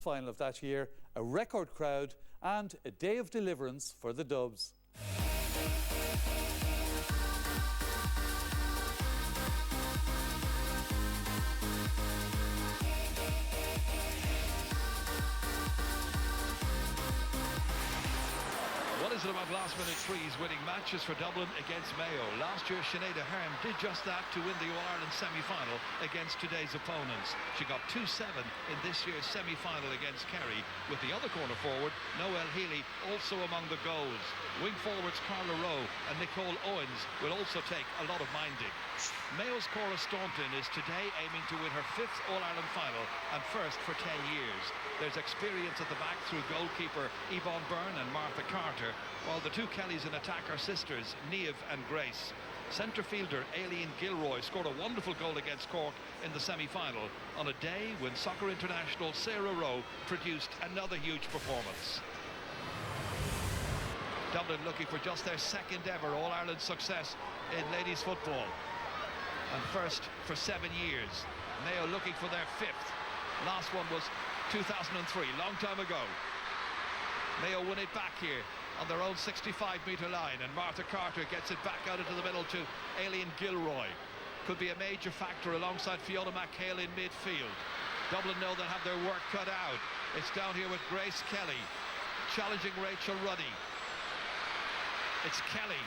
final of that year, a record crowd and a day of deliverance for the Dubs. What is it about last-minute trees winning matches for Dublin against Mayo? Last year, Sinead Ahern did just that to win the All-Ireland semi-final against today's opponents. She got 2-7 in this year's semi-final against Kerry, with the other corner forward, Noel Healy, also among the goals. Wing forwards Carla Rowe and Nicole Owens will also take a lot of minding. Mayo's Cora Staunton is today aiming to win her 5th All-Ireland final and first for 10 years. There's experience at the back through goalkeeper Yvonne Byrne and Martha Carter, while the two Kellys in attack are sisters, Niamh and Grace. Centre fielder Aileen Gilroy scored a wonderful goal against Cork in the semi-final on a day when soccer international Sarah Rowe produced another huge performance. Dublin looking for just their 2nd ever All-Ireland success in ladies football, and first for 7 years. Mayo looking for their 5th. Last one was 2003, long time ago. Mayo win it back here on their own 65-metre line, and Martha Carter gets it back out into the middle to Aileen Gilroy. Could be a major factor alongside Fiona McHale in midfield. Dublin know they'll have their work cut out. It's down here with Grace Kelly challenging Rachel Ruddy. It's Kelly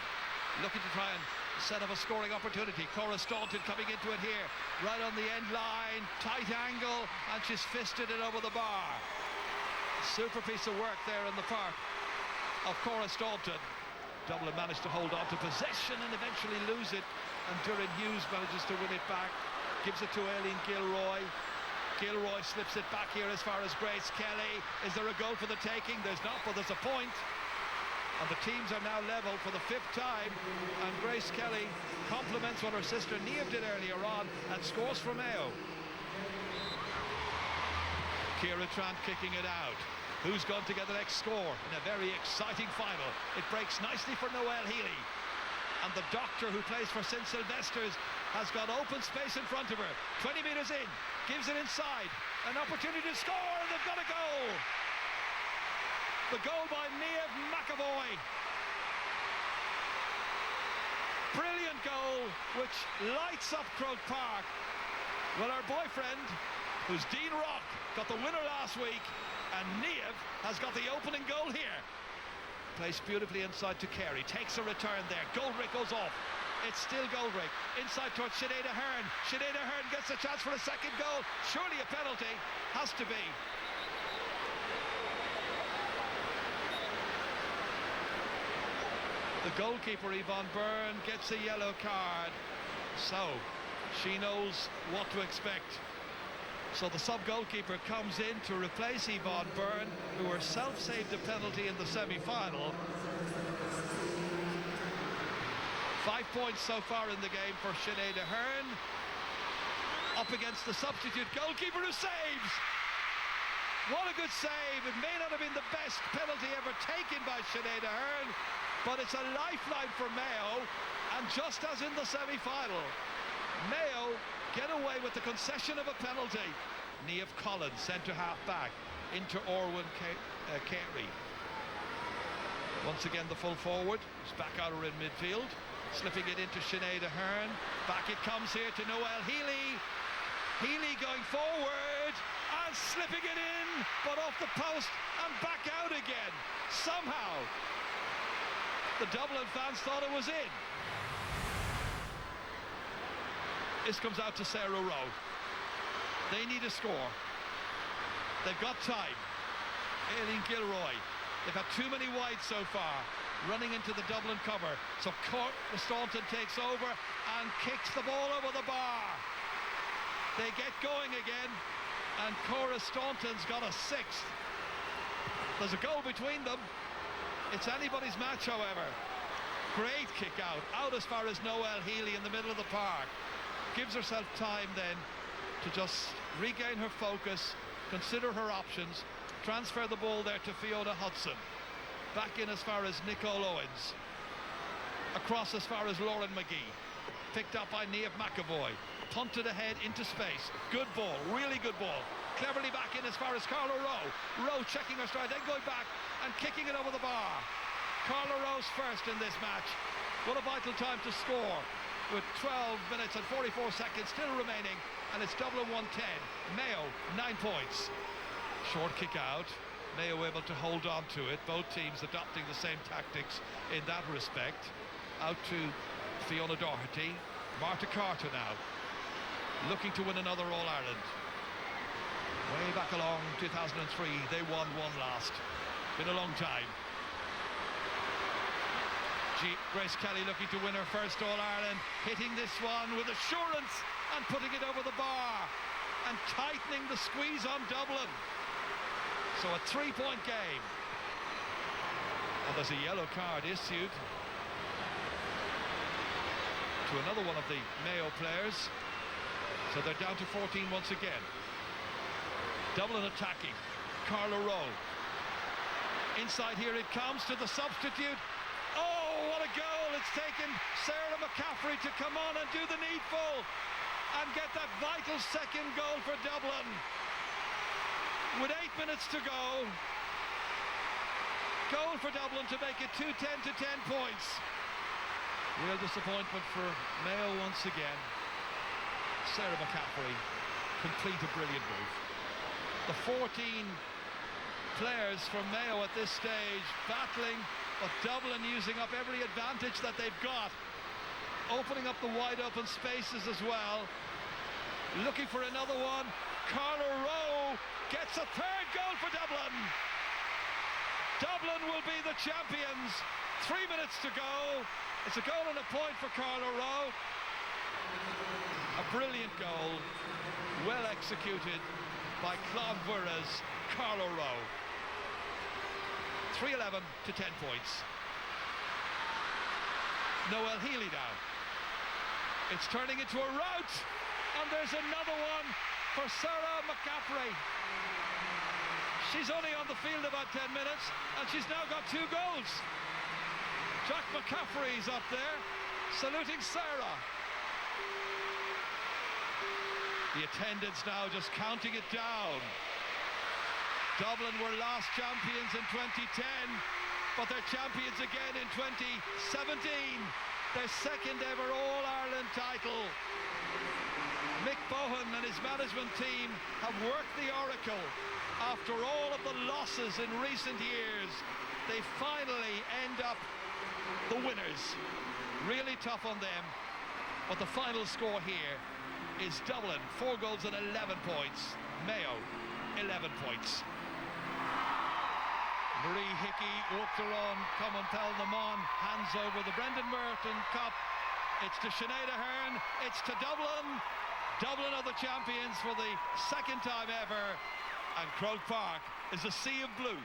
looking to try and set up a scoring opportunity. Cora Staunton coming into it here, right on the end line, tight angle, and she's fisted it over the bar. Super piece of work there in the park of Cora Staunton. Dublin managed to hold on to possession and eventually lose it, and Durin Hughes manages to win it back, gives it to Aileen Gilroy. Gilroy slips it back here as far as Grace Kelly. Is there a goal for the taking? There's not, but there's a point. And the teams are now level for the 5th time, and Grace Kelly compliments what her sister Niamh did earlier on and scores for Mayo. Ciara Trant kicking it out. Who's going to get the next score in a very exciting final? It breaks nicely for Noel Healy, and the doctor who plays for St Sylvester's has got open space in front of her. 20 metres in, gives it inside, an opportunity to score, and they've got a goal. The goal by Niamh McAvoy. Brilliant goal, which lights up Croke Park. Well, our boyfriend, who's Dean Rock, got the winner last week, and Niamh has got the opening goal here. Placed beautifully inside to Carey, takes a return there. Goldrick goes off. It's still Goldrick. Inside towards Sinead Ahern. Sinead Ahern gets a chance for a second goal. Surely a penalty. Has to be. The goalkeeper, Yvonne Byrne, gets a yellow card, so she knows what to expect. So the sub-goalkeeper comes in to replace Yvonne Byrne, who herself saved a penalty in the semi-final. 5 points so far in the game for Sinead Ahern. Up against the substitute goalkeeper who saves! What a good save! It may not have been the best penalty ever taken by Sinead Ahern, but it's a lifeline for Mayo, and just as in the semi-final, Mayo get away with the concession of a penalty. Niamh Collins, centre half back, into Orwin Carey. Once again the full forward, who's back out in midfield, slipping it into Sinead Ahern. Back it comes here to Noel Healy. Healy going forward and slipping it in, but off the post and back out again. Somehow the Dublin fans thought it was in. This comes out to Sarah Rowe. They need a score. They've got time. Aileen Gilroy. They've had too many wides so far, running into the Dublin cover. So Cora Staunton takes over and kicks the ball over the bar. They get going again, and Cora Staunton's got a 6th. There's a goal between them. It's anybody's match, however. Great kick out as far as Noel Healy in the middle of the park. Gives herself time then to just regain her focus, consider her options, transfer the ball there to Fiona Hudson. Back in as far as Nicole Owens. Across as far as Lauren McGee. Picked up by Niamh McAvoy. Punted ahead into space. Good ball, really good ball. cleverly back in as far as Carlo Rowe. Rowe checking her stride, then going back and kicking it over the bar. Carlo Rowe's first in this match. What a vital time to score, with 12 minutes and 44 seconds still remaining, and it's Dublin 1-10, Mayo 9 points. Short kick out, Mayo able to hold on to it, both teams adopting the same tactics in that respect. Out to Fiona Doherty. Marta Carter now, looking to win another All-Ireland. Way back along 2003, they won one last. Been a long time. Grace Kelly looking to win her first All-Ireland, hitting this one with assurance and putting it over the bar and tightening the squeeze on Dublin. So a 3-point game. And there's a yellow card issued to another one of the Mayo players. So they're down to 14 once again. Dublin attacking. Carlo Rowe. Inside here it comes to the substitute. Oh, what a goal! It's taken Sarah McCaffrey to come on and do the needful and get that vital second goal for Dublin. With 8 minutes to go. Goal for Dublin to make it 2-10 to 10 points. Real disappointment for Mayo once again. Sarah McCaffrey complete a brilliant move. The 14 players from Mayo at this stage battling, but Dublin using up every advantage that they've got, opening up the wide open spaces as well. Looking for another one. Carlo Rowe gets a third goal for Dublin. Dublin will be the champions. 3 minutes to go. It's a goal and a point for Carlo Rowe. A brilliant goal, well executed by Clonburra's Carlo Rowe. 3-11 to 10 points. Noel Healy now. It's turning into a rout, and there's another one for Sarah McCaffrey. She's only on the field about 10 minutes, and she's now got 2 goals. Jack McCaffrey's up there, saluting Sarah. The attendants now just counting it down. Dublin were last champions in 2010, but they're champions again in 2017. Their second ever All-Ireland title. Mick Bohan and his management team have worked the oracle. After all of the losses in recent years, they finally end up the winners. Really tough on them, but the final score here is Dublin 4 goals and 11 points, Mayo 11 points. Marie Hickey walked around, come and tell them on, hands over the Brendan Merton Cup. It's to Sinead Ahern, it's to Dublin. Dublin are the champions for the second time ever, and Croke Park is a sea of blue.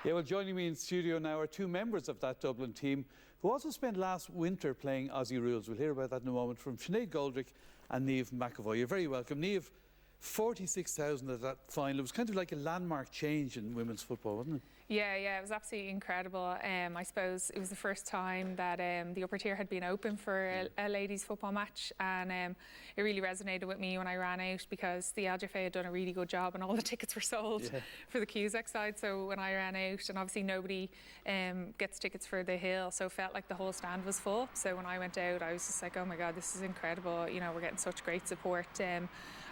Yeah, well, joining me in studio now are 2 members of that Dublin team who also spent last winter playing Aussie rules. We'll hear about that in a moment from Sinead Goldrick and Niamh McAvoy. You're very welcome. Niamh, 46,000 at that final. It was kind of like a landmark change in women's football, wasn't it? Yeah, it was absolutely incredible. I suppose it was the first time that the upper tier had been open for a ladies' football match, and it really resonated with me when I ran out, because the LGFA had done a really good job and all the tickets were sold for the Cusack side. So when I ran out, and obviously nobody gets tickets for the Hill, so it felt like the whole stand was full. So when I went out, I was just like, oh my God, this is incredible. You know, we're getting such great support.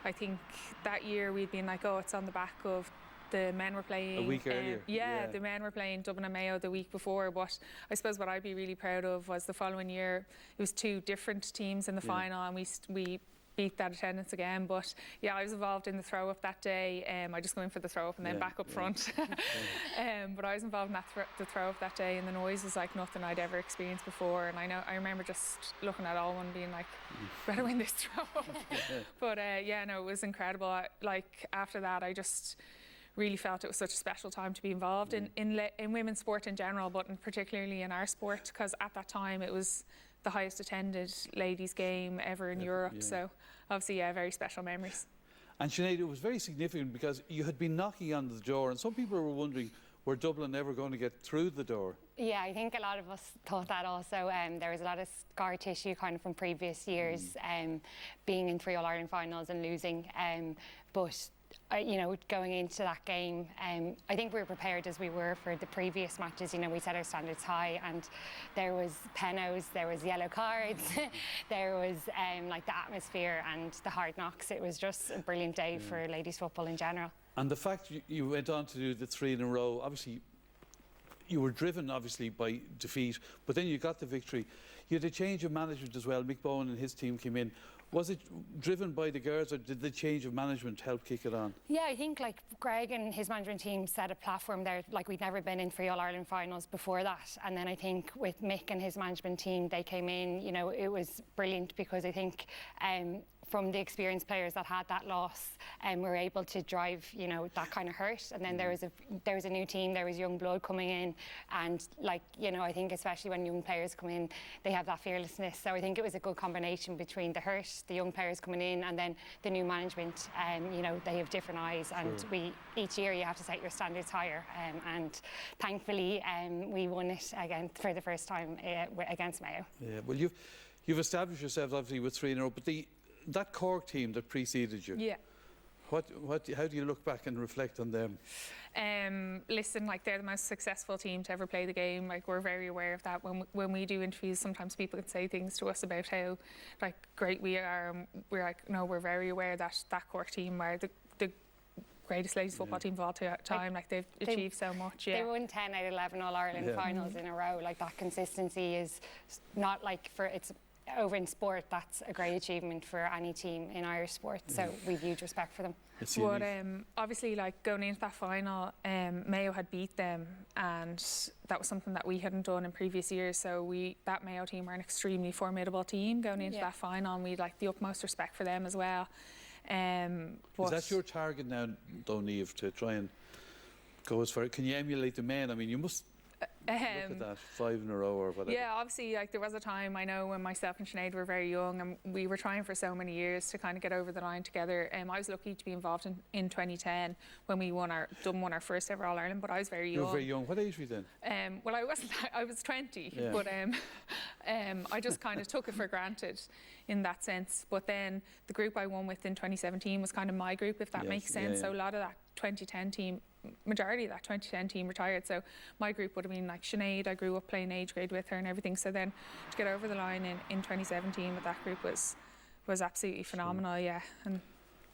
I think that year we'd been like, oh, it's on the back of the men were playing a week earlier. The men were playing Dublin and Mayo the week before. But I suppose what I'd be really proud of was the following year it was 2 different teams in the final, and we beat that attendance again. But yeah, I was involved in the throw up that day. I just go in for the throw up and then back up front. But I was involved in the throw up that day, and the noise was like nothing I'd ever experienced before. And I remember just looking at all one being like, better win this throw up. But it was incredible. Like after that, I just really felt it was such a special time to be involved in women's sport in general, but particularly in our sport, because at that time it was the highest attended ladies game ever in Europe. So obviously, very special memories. And Sinead, it was very significant because you had been knocking on the door, and some people were wondering, were Dublin ever going to get through the door? Yeah, I think a lot of us thought that also. There was a lot of scar tissue kind of from previous years, being in 3 All-Ireland finals and losing. But you know, going into that game, I think we were prepared as we were for the previous matches. You know, we set our standards high, and there was penos, there was yellow cards, there was like the atmosphere and the hard knocks. It was just a brilliant day for ladies football in general. And the fact you went on to do the 3 in a row, obviously you were driven obviously by defeat, but then you got the victory. You had a change of management as well. Mick Bowen and his team came in. Was it driven by the girls, or did the change of management help kick it on? Yeah, I think like Greg and his management team set a platform there. Like, we'd never been in 3 All-Ireland finals before that. And then I think with Mick and his management team, they came in, you know, it was brilliant, because I think from the experienced players that had that loss, were able to drive, you know, that kind of hurt. And then there was a new team, there was young blood coming in, and like, you know, I think especially when young players come in, they have that fearlessness. So I think it was a good combination between the hurt, the young players coming in, and then the new management. You know, they have different eyes, and each year you have to set your standards higher. And thankfully, we won it again for the first time against Mayo. Yeah, well, you've established yourselves obviously with 3 in a row, but that Cork team that preceded you. Yeah. How do you look back and reflect on them? Listen, like, they're the most successful team to ever play the game. Like, we're very aware of that. When we do interviews, sometimes people can say things to us about how like great we are, and we're like, no, we're very aware that that Cork team are the greatest ladies football team of all time. Like, they've achieved so much. Yeah. They won 10 out of 11 All-Ireland finals in a row. Like, that consistency is not like it's over in sport. That's a great achievement for any team in Irish sport. So we've huge respect for them. But obviously, like, going into that final, Mayo had beat them, and that was something that we hadn't done in previous years. So that Mayo team were an extremely formidable team going into that final, and we had like the utmost respect for them as well. Is that your target now, though, Niamh, to try and go as far? Can you emulate the men? I mean, you must look at that 5 in a row or whatever. Yeah, obviously, like, there was a time, I know, when myself and Sinead were very young, and we were trying for so many years to kind of get over the line together. I was lucky to be involved in 2010 when Dublin won our first ever All-Ireland, but I was very young. You were very young. What age were you then? Well, I wasn't. I was 20, but I just kind of took it for granted in that sense. But then the group I won with in 2017 was kind of my group, if that makes sense. So a lot of that 2010 team, majority of that 2010 team retired. So my group would have been like Sinead. I grew up playing age grade with her and everything. So then to get over the line in 2017 with that group was absolutely phenomenal. Yeah. And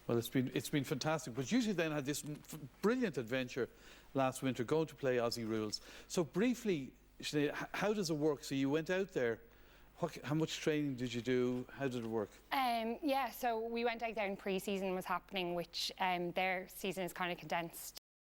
well, it's been fantastic. But you then had this brilliant adventure last winter, going to play Aussie rules. So briefly, Sinead, how does it work? So you went out there. How much training did you do? How did it work? Yeah, so we went out there and pre-season was happening, which their season is kind of condensed